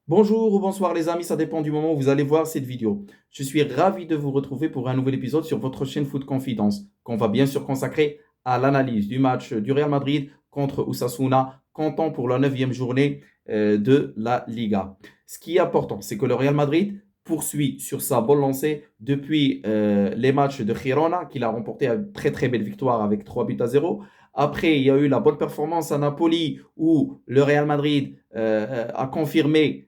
Bonjour ou bonsoir les amis, ça dépend du moment où vous allez voir cette vidéo. Je suis ravi de vous retrouver pour un nouvel épisode sur votre chaîne Foot Confidence, qu'on va bien sûr consacrer à l'analyse du match du Real Madrid contre Osasuna, comptant pour la 9e journée de la Liga. Ce qui est important, c'est que le Real Madrid poursuit sur sa bonne lancée depuis les matchs de Girona, qu'il a remporté une très très belle victoire avec 3 buts à 0. Après, il y a eu la bonne performance à Napoli où le Real Madrid a confirmé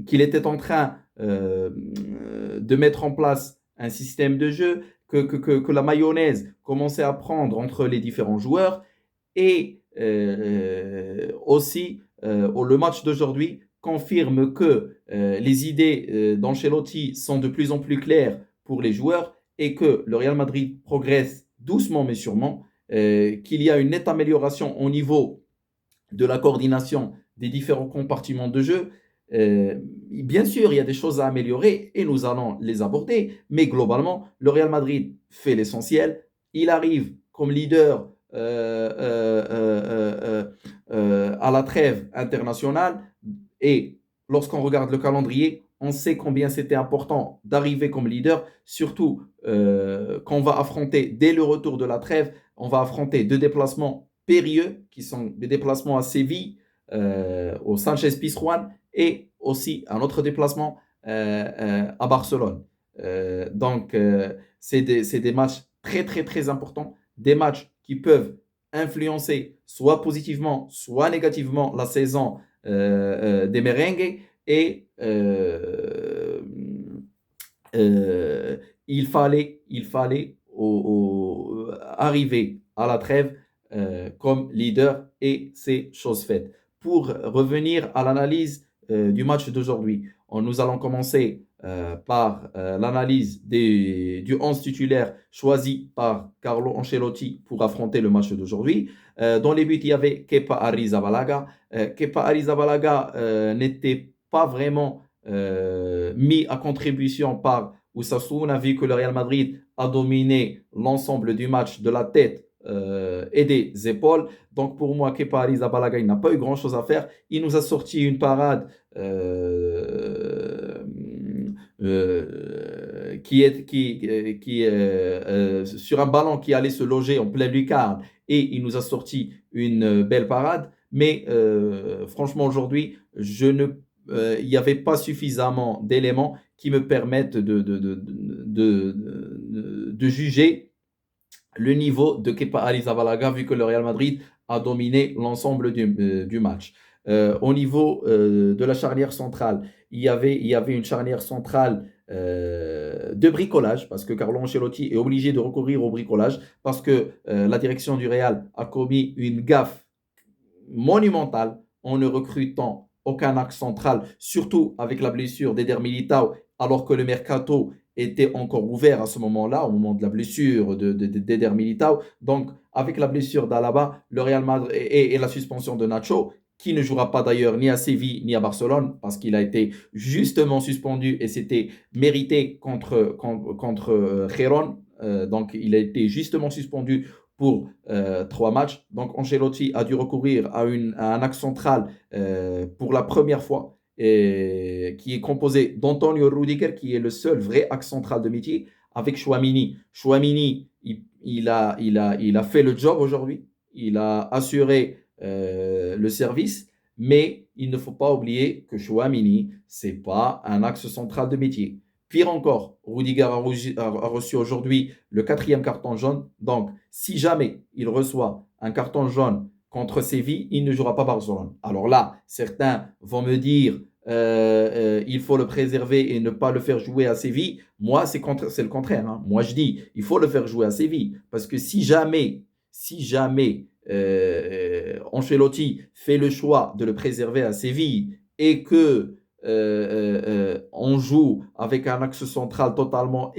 qu'il était en train de mettre en place un système de jeu, que la mayonnaise commençait à prendre entre les différents joueurs. Et aussi, le match d'aujourd'hui confirme que les idées d'Ancelotti sont de plus en plus claires pour les joueurs et que le Real Madrid progresse doucement mais sûrement, qu'il y a une nette amélioration au niveau de la coordination des différents compartiments de jeu. Bien sûr, il y a des choses à améliorer et nous allons les aborder, mais globalement, le Real Madrid fait l'essentiel. Il arrive comme leader à la trêve internationale et lorsqu'on regarde le calendrier, on sait combien c'était important d'arriver comme leader, surtout qu'on va affronter dès le retour de la trêve, on va affronter deux déplacements périlleux, qui sont des déplacements à Séville, au Sanchez Pizjuán, et aussi un autre déplacement à Barcelone. C'est des matchs très, très, très importants, des matchs qui peuvent influencer soit positivement, soit négativement la saison des merengues. Et euh, il fallait arriver à la trêve comme leader et c'est chose faite. Pour revenir à l'analyse du match d'aujourd'hui, nous allons commencer par l'analyse du 11 titulaire choisi par Carlo Ancelotti pour affronter le match d'aujourd'hui. Dans les buts, il y avait Kepa Arrizabalaga. Kepa Arrizabalaga n'était pas vraiment mis à contribution par Osasuna, vu que le Real Madrid a dominé l'ensemble du match de la tête et des épaules. Donc pour moi, Kepa Arrizabalaga, il n'a pas eu grand-chose à faire. Il nous a sorti une parade sur un ballon qui allait se loger en plein lucarne et il nous a sorti une belle parade. Mais franchement, aujourd'hui, il n'y avait pas suffisamment d'éléments qui me permettent de juger le niveau de Kepa Arrizabalaga vu que le Real Madrid a dominé l'ensemble du match. Au niveau de la charnière centrale, il y avait une charnière centrale de bricolage parce que Carlo Ancelotti est obligé de recourir au bricolage parce que la direction du Real a commis une gaffe monumentale en ne recrutant aucun axe central, surtout avec la blessure d'Eder Militao, alors que le mercato était encore ouvert à ce moment-là, au moment de la blessure d'Eder Militao. Donc, avec la blessure d'Alaba, le Real Madrid et la suspension de Nacho, qui ne jouera pas d'ailleurs ni à Séville ni à Barcelone, parce qu'il a été justement suspendu et c'était mérité contre Gérone. Donc, il a été justement suspendu pour 3 matchs. Donc, Ancelotti a dû recourir à un axe central pour la première fois, qui est composé d'Antonio Rudiger, qui est le seul vrai axe central de métier, avec Chouamini. Chouamini, il a fait le job aujourd'hui. Il a assuré le service, mais il ne faut pas oublier que Chouamini, ce n'est pas un axe central de métier. Pire encore, Rudiger a reçu aujourd'hui le 4e carton jaune. Donc, si jamais il reçoit un carton jaune contre Séville, il ne jouera pas Barcelone. Alors là, certains vont me dire il faut le préserver et ne pas le faire jouer à Séville. Moi, c'est le contraire. Hein. Moi, je dis il faut le faire jouer à Séville. Parce que si jamais Ancelotti fait le choix de le préserver à Séville et que on joue avec un axe central totalement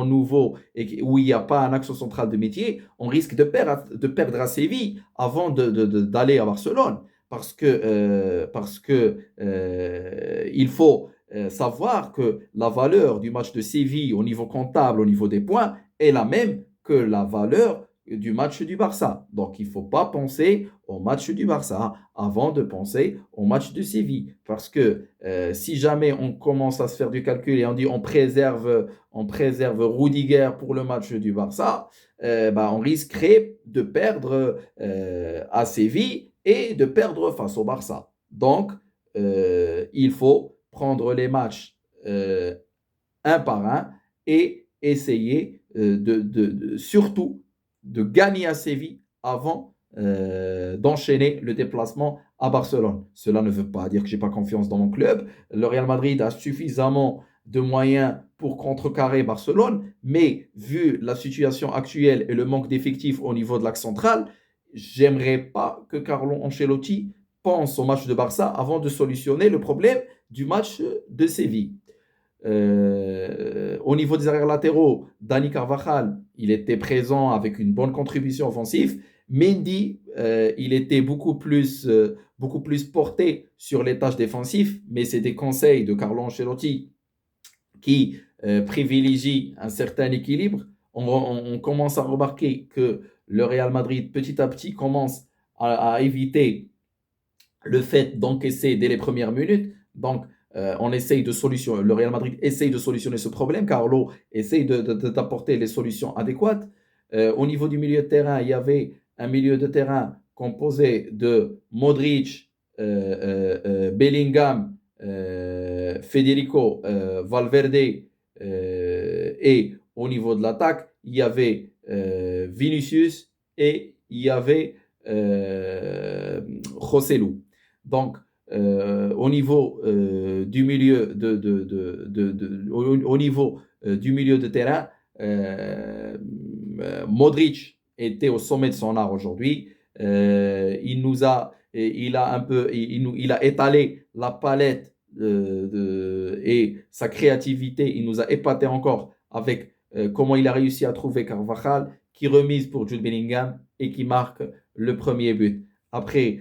nouveau et où il n'y a pas un axe central de métier, on risque de perdre à Séville avant d'aller à Barcelone. Parce que il faut savoir que la valeur du match de Séville au niveau comptable, au niveau des points, est la même que la valeur du match du Barça. Donc, il ne faut pas penser au match du Barça avant de penser au match de Séville. Parce que si jamais on commence à se faire du calcul et on dit on préserve Rudiger pour le match du Barça, on risquerait de perdre à Séville et de perdre face au Barça. Donc, il faut prendre les matchs un par un et essayer surtout de gagner à Séville avant d'enchaîner le déplacement à Barcelone. Cela ne veut pas dire que je n'ai pas confiance dans mon club. Le Real Madrid a suffisamment de moyens pour contrecarrer Barcelone, mais vu la situation actuelle et le manque d'effectifs au niveau de l'axe central, j'aimerais pas que Carlo Ancelotti pense au match de Barça avant de solutionner le problème du match de Séville. Au niveau des arrières latéraux, Dani Carvajal, il était présent avec une bonne contribution offensive. Mendy, il était beaucoup plus porté sur les tâches défensives, mais c'est des conseils de Carlo Ancelotti qui privilégie un certain équilibre. On commence à remarquer que le Real Madrid, petit à petit, commence à éviter le fait d'encaisser dès les premières minutes. Donc, le Real Madrid essaye de solutionner ce problème. Carlo essaye d'apporter les solutions adéquates. Au niveau du milieu de terrain, il y avait un milieu de terrain composé de Modric, Bellingham, Federico Valverde, et au niveau de l'attaque, il y avait Vinicius et il y avait Joselu. Donc, au niveau du milieu au niveau du milieu de terrain, Modric était au sommet de son art aujourd'hui. Il a étalé la palette et sa créativité. Il nous a épaté encore avec comment il a réussi à trouver Carvajal, qui remise pour Jude Bellingham et qui marque le premier but. Après,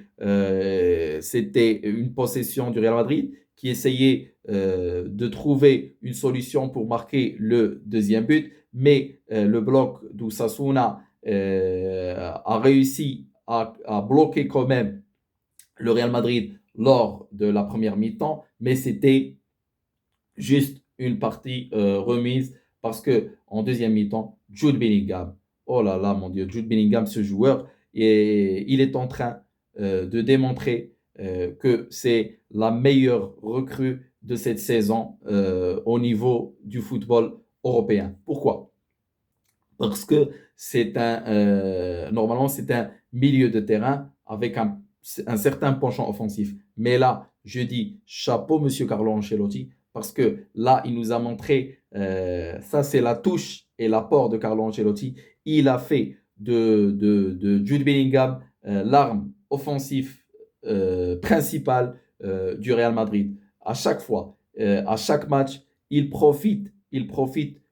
c'était une possession du Real Madrid qui essayait de trouver une solution pour marquer le deuxième but, mais le bloc d'Osasuna a réussi à bloquer quand même le Real Madrid lors de la première mi-temps, mais c'était juste une partie remise parce que en deuxième mi-temps, Jude Bellingham, oh là là mon Dieu, Jude Bellingham, ce joueur, il est en train de démontrer que c'est la meilleure recrue de cette saison au niveau du football européen. Pourquoi? Parce que normalement, c'est un milieu de terrain avec un certain penchant offensif. Mais là, je dis chapeau, monsieur Carlo Ancelotti, parce que là, il nous a montré, ça c'est la touche et l'apport de Carlo Ancelotti. Il a fait de Jude Bellingham l'arme offensive principale du Real Madrid. À chaque fois, à chaque match, il profite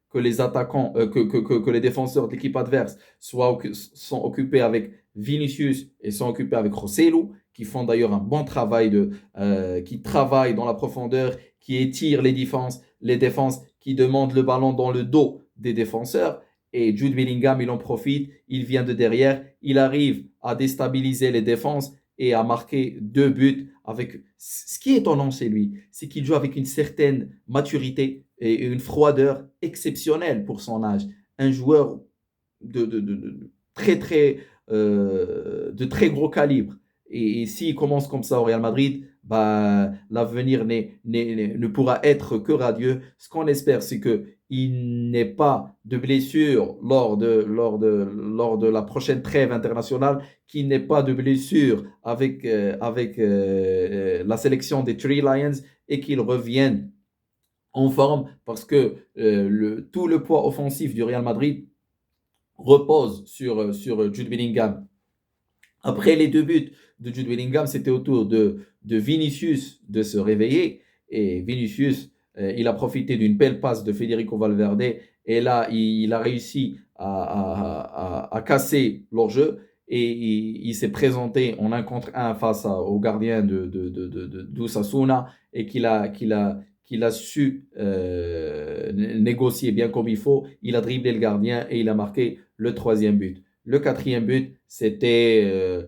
que les attaquants, que les défenseurs de l'équipe adverse sont occupés avec Vinicius et sont occupés avec Joselu, qui font d'ailleurs un bon travail qui travaillent dans la profondeur, qui étirent les défenses, qui demandent le ballon dans le dos des défenseurs. Et Jude Bellingham, il en profite, il vient de derrière, il arrive à déstabiliser les défenses et à marquer 2 buts avec... Ce qui est étonnant chez lui, c'est qu'il joue avec une certaine maturité et une froideur exceptionnelle pour son âge. Un joueur de très gros calibre. Et s'il commence comme ça au Real Madrid, l'avenir ne pourra être que radieux. Ce qu'on espère, c'est qu'il n'ait pas de blessure lors de la prochaine trêve internationale, qu'il n'ait pas de blessure avec la sélection des Three Lions et qu'il revienne en forme parce que tout le poids offensif du Real Madrid repose sur Jude Bellingham. Après les 2 buts de Jude Bellingham, c'était au tour de Vinicius de se réveiller. Et Vinicius, il a profité d'une belle passe de Federico Valverde. Et là, il a réussi à casser leur jeu. Et il s'est présenté en 1 contre 1 face au gardien d'Osasuna. Et qu'il a su négocier bien comme il faut. Il a dribblé le gardien et il a marqué le 3e but. Le quatrième but, c'était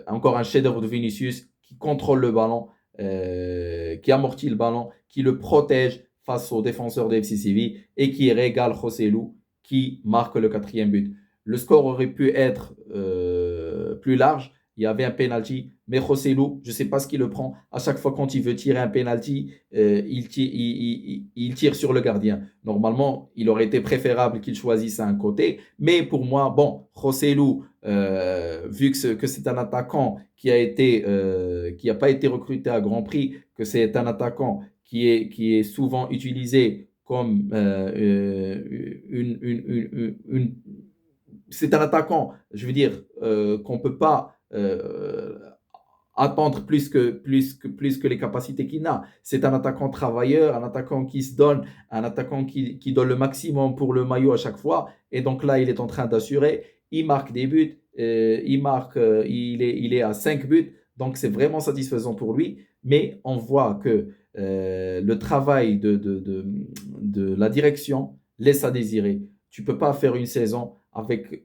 encore un chef-d'œuvre de Vinicius qui contrôle le ballon, qui amortit le ballon, qui le protège face aux défenseurs de FC Séville et qui régale José qui marque le quatrième but. Le score aurait pu être plus large. Il y avait un penalty, mais José je ne sais pas ce qu'il le prend. À chaque fois quand il veut tirer un penalty, il tire sur le gardien. Normalement, il aurait été préférable qu'il choisisse un côté. Mais pour moi, bon, José vu que c'est un attaquant qui n'a pas été recruté à grand prix, que c'est un attaquant qui est souvent utilisé comme c'est un attaquant, je veux dire, qu'on ne peut pas attendre plus que les capacités qu'il a. C'est un attaquant travailleur, un attaquant qui se donne, un attaquant qui donne le maximum pour le maillot à chaque fois. Et donc là, il est en train d'assurer. Il marque des buts. Il est à 5 buts. Donc c'est vraiment satisfaisant pour lui. Mais on voit que le travail de la direction laisse à désirer. Tu ne peux pas faire une saison avec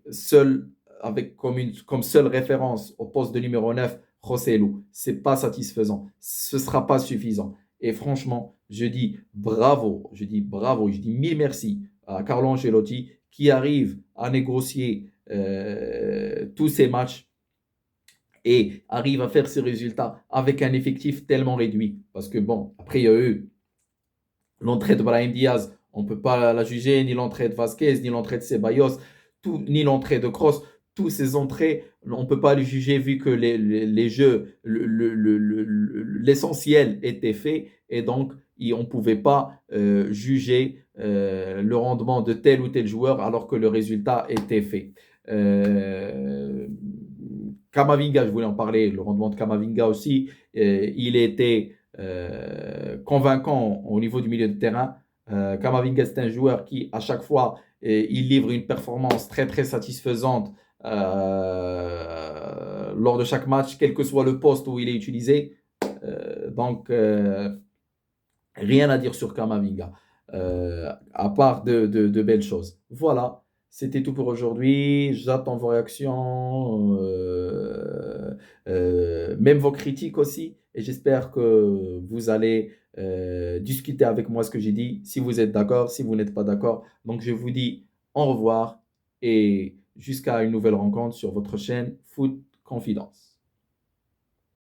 comme seule référence au poste de numéro 9 Rossellou. Ce n'est pas satisfaisant. Ce ne sera pas suffisant. Et franchement, je dis bravo, je dis mille merci à Carlo Ancelotti qui arrive à négocier tous ces matchs et arrive à faire ces résultats avec un effectif tellement réduit. Parce que bon, après il y a eu l'entrée de Brahim Diaz, on ne peut pas la juger, ni l'entrée de Vasquez, ni l'entrée de Ceballos, ni l'entrée de Kroos. Tous ces entrées, on ne peut pas les juger vu que les jeux, l'essentiel était fait et donc on ne pouvait pas juger le rendement de tel ou tel joueur alors que le résultat était fait. Kamavinga, je voulais en parler, le rendement de Kamavinga aussi, il était convaincant au niveau du milieu de terrain. Kamavinga, c'est un joueur qui, à chaque fois, il livre une performance très très satisfaisante lors de chaque match, quel que soit le poste où il est utilisé. Donc, rien à dire sur Kamavinga, à part de belles choses. Voilà, c'était tout pour aujourd'hui. J'attends vos réactions, même vos critiques aussi. Et j'espère que vous allez discuter avec moi ce que j'ai dit, si vous êtes d'accord, si vous n'êtes pas d'accord. Donc, je vous dis au revoir et jusqu'à une nouvelle rencontre sur votre chaîne Foot Confidence.